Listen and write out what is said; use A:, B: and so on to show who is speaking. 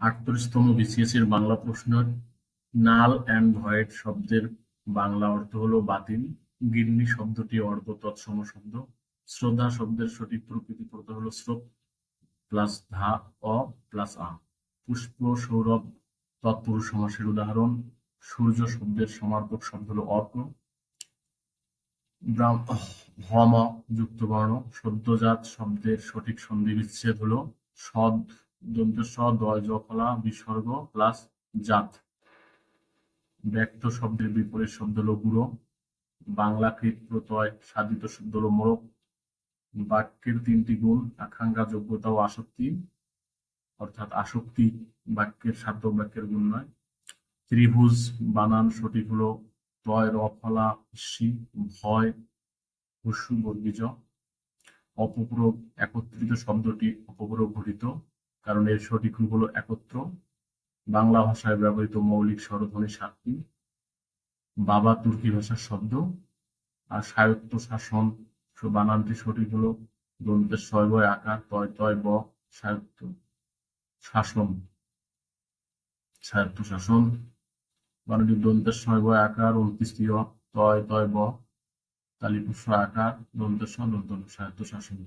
A: 38তম বিসিএস-এর বাংলা প্রশ্ন। Null and void শব্দের বাংলা অর্থ হলো বাতিল। গিন্নি শব্দটি অর্ধ তৎসম শব্দ। শ্রদ্ধা শব্দের সঠিক প্রকৃতি পদ হলো স্রোত প্লাস ধা অ প্লাস আ। পুষ্প সৌরভ তৎপুরুষ সমাসের উদাহরণ। সূর্য শব্দের সমার্থক শব্দ হলো অর্ক। হম যুক্ত বর্ণ। সদ্যজাত শব্দের সঠিক সন্ধি বিচ্ছেদ হলো সদ দন্ত স দয় জফলা বিসর্গ প্লাস জাত। ব্যক্ত শব্দের বিপরীত শব্দ হলো গুঁড়ো। বাংলাকৃত প্রত্যয় সাধিত শব্দ হলো মোড়ক। বাক্যের তিনটি গুণ আকাঙ্ক্ষা যোগ্যতা ও আসক্তি, অর্থাৎ আসক্তি বাক্যের সার্থক বাক্যের গুণ নয়। ত্রিভুজ বানান সঠিক হলো তয় র ফলা সি ভয় হস্যু বর্গীজ। অপপ্রয়োগ একত্রিত শব্দটি অপপ্রয়োগ ঘটিত, কারণ এর সঠিক রূপ হলো একত্র। বাংলা ভাষায় ব্যবহৃত মৌলিক স্বরধ্বনি 7টি। বাবা তুর্কি ভাষার শব্দ। আর স্বায়ত্ত শাসন বানানটি সঠিক হলো দন্তের শয় বয় আকার তয় তয় ব স্বায়ত্ত শাসন। স্বায়ত্ত শাসন বানানটি দন্তের শয় বয় আকার 29 তয় তয় ব তালিপুষ আকার দন্তের স দন্ত স্বায়ত্ত শাসন।